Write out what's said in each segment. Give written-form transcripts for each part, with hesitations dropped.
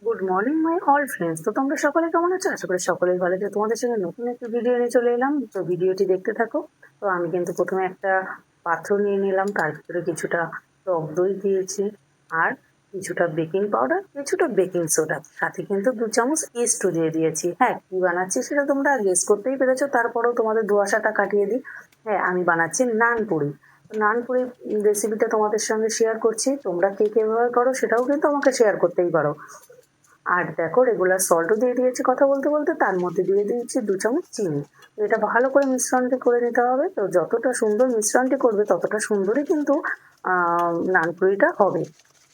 Good morning my all friends. তো তোমরা সকলে কেমন আছো? আশা করি সকলেই ভালো আছো। তোমাদের সঙ্গে নতুন একটা ভিডিও নিয়ে চলে এলাম, তো ভিডিওটি দেখতে থাকো। তো আমি কিন্তু প্রথমে একটা পাত্র নিয়ে নিলাম, তার ভিতরে কিছুটা টক দই দিয়েছি, আর কিছুটা বেকিং পাউডার, কিছুটা বেকিং সোডা, সাথে কিন্তু 2 চামচ ইস্টও দিয়ে দিয়েছি। হ্যাঁ, কি বানাচ্ছি সেটা তোমরা গেস করতেই পেরেছো, তারপরেও তোমাদের ধোঁয়াশাটা কাটিয়ে দিই। হ্যাঁ, আমি বানাচ্ছি নান পুরি। নান পুরি রেসিপিটা তোমাদের সঙ্গে শেয়ার করছি। তোমরা কে কিভাবে করো সেটাও কিন্তু আমাকে শেয়ার করতেই পারো। আর দেখো, রেগুলার সল্টও দিয়ে দিয়েছি কথা বলতে বলতে, তার মধ্যে দিয়ে দিয়েছি 2 চামচ চিনি। এটা ভালো করে মিশ্রণটি করে নিতে হবে। তো যতটা সুন্দর মিশ্রণটি করবে ততটা সুন্দরই কিন্তু নানপুরিটা হবে।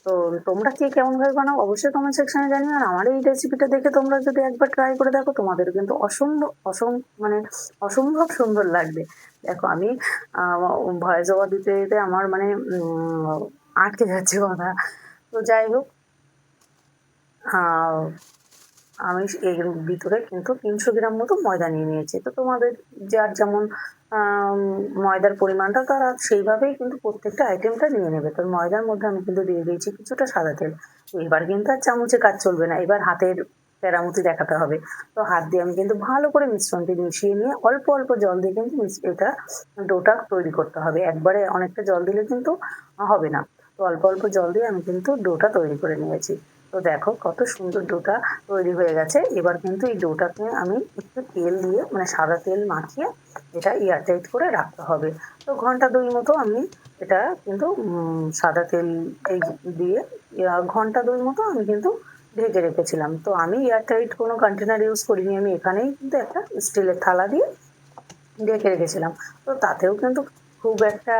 তো তোমরা কে কেমনভাবে বানাও অবশ্যই কমেন্ট সেকশনে জানিও। আর আমার এই রেসিপিটা দেখে তোমরা যদি একবার ট্রাই করে দেখো, তোমাদের কিন্তু মানে অসম্ভব সুন্দর লাগবে। দেখো, আমি ভয়েস ওভার দিতে দিতে আমার মানে আটকে যাচ্ছে কথা। তো যাই হোক, আমি এর ভিতরে কিন্তু 300 গ্রাম মতো ময়দা নিয়ে নিয়েছি। তো তোমাদের যার যেমন ময়দার পরিমাণটা তারা সেইভাবেই কিন্তু প্রত্যেকটা আইটেমটা নিয়ে নেবে। তো ময়দার মধ্যে আমি কিন্তু দিয়ে দিয়েছি কিছুটা সাদা তেল। তো এবার কিন্তু আর চামচে কাজ চলবে না, এবার হাতের কেরামতি দেখাতে হবে। তো হাত দিয়ে আমি কিন্তু ভালো করে মিশ্রণটি মিশিয়ে নিয়ে অল্প অল্প জল দিয়ে কিন্তু এটা ডোটা তৈরি করতে হবে। একবারে অনেকটা জল দিলে কিন্তু হবে না। তো অল্প অল্প জল দিয়ে আমি কিন্তু ডোটা তৈরি করে নিয়েছি। তো দেখো কত সুন্দর ডোটা তৈরি হয়ে গেছে। এবার কিন্তু এই ডোটাকে আমি একটু তেল দিয়ে মানে সাদা তেল মাখিয়ে এটা এয়ারটাইট করে রাখতে হবে। তো ঘন্টা 2 মতো আমি এটা কিন্তু সাদা তেল এই দিয়ে ঘন্টা 2 মতো আমি কিন্তু ঢেকে রেখেছিলাম। তো আমি এয়ারটাইট কোনো কন্টেনার ইউজ করিনি, আমি এখানেই কিন্তু একটা স্টিলের থালা দিয়ে ঢেকে রেখেছিলাম। তো তাতেও কিন্তু খুব একটা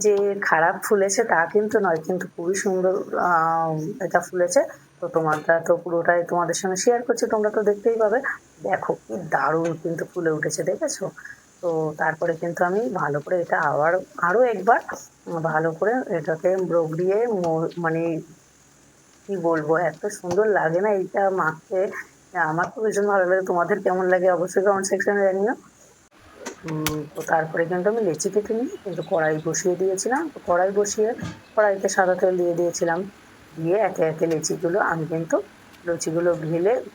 যে খারাপ ফুলেছে তা কিন্তু নয়, কিন্তু খুবই সুন্দর এটা ফুলেছে। তো তোমরা তো পুরোটাই তোমাদের সঙ্গে শেয়ার করছি, তোমরা তো দেখতেই পাবে। দেখো কি দারুণ কিন্তু ফুলে উঠেছে, দেখেছো? তো তারপরে কিন্তু আমি ভালো করে এটা আরও একবার ভালো করে এটাকে রগড়িয়ে মানে কি বলবো, এত সুন্দর লাগে না এইটা মাখতে। আমার তো ভীষণ ভালো লাগে। তোমাদের কেমন লাগে অবশ্যই কমেন্ট সেকশনে জানিও। তো তারপরে কিন্তু আমি লেচি কেটে নিয়ে কিন্তু কড়াই বসিয়ে দিয়েছিলাম। তো কড়াই বসিয়ে কড়াইতে সাদা তেল দিয়ে দিয়েছিলাম। দিয়ে একে একে আমি কিন্তু লুচিগুলো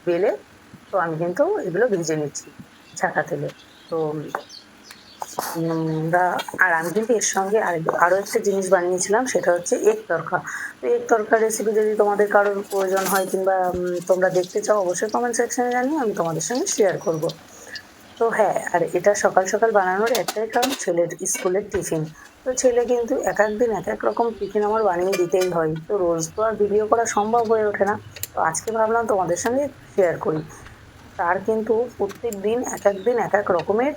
বেলে তো আমি কিন্তু এগুলো ভেজে নিচ্ছি ছাকা তেলে। তো আর আমি কিন্তু এর সঙ্গে আরও একটা জিনিস বানিয়েছিলাম, সেটা হচ্ছে এগ তড়কা। তো এগ তড়কা রেসিপি যদি তোমাদের কারোর প্রয়োজন হয় কিংবা তোমরা দেখতে চাও, অবশ্যই কমেন্ট সেকশনে জানিয়ে আমি তোমাদের সঙ্গে শেয়ার করব। তো হ্যাঁ, আর এটা সকাল সকাল বানানোর একটাই কারণ, ছেলের স্কুলের টিফিন। তো ছেলে কিন্তু এক এক দিন এক এক রকম টিফিন আমার বানিয়ে দিতেই হয়। তো রোজ তো আর ভিডিও করা সম্ভব হয়ে ওঠে না। তো আজকে ভাবলাম তোমাদের সঙ্গে শেয়ার করি। তার কিন্তু প্রত্যেক দিন এক এক রকমের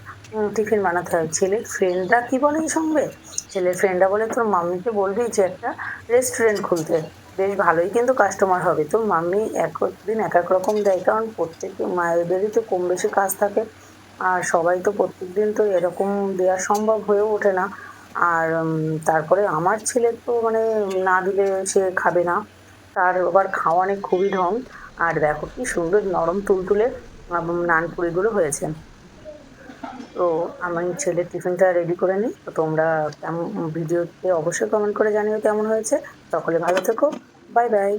টিফিন বানাতে হয়। ছেলের ফ্রেন্ডরা কি বলে এই সঙ্গে, ছেলের ফ্রেন্ডরা বলে তোর মাম্মিকে বলবি যে একটা রেস্টুরেন্ট খুলতে, বেশ ভালোই কিন্তু কাস্টমার হবে। তো মাম্মি এক এক দিন এক এক রকম দেয়, কারণ প্রত্যেকে মায়েদেরই তো কম বেশি কাজ থাকে। আর সবাই তো প্রত্যেক দিন তো এরকম দেওয়া সম্ভব হয়েও ওঠে না। আর তারপরে আমার ছেলে তো মানে না দিলে সে খাবে না, তার আবার খাওয়ানে খুবই ঢং। আর দেখো কি সুন্দর নরম তুলতুলে নানপুরিগুলো হয়েছে। তো আমি ছেলের টিফিনটা রেডি করে নিই। তো তোমরা কেমন ভিডিওতে অবশ্যই কমেন্ট করে জানিও কেমন হয়েছে। সকলে ভালো থেকো। Bye bye.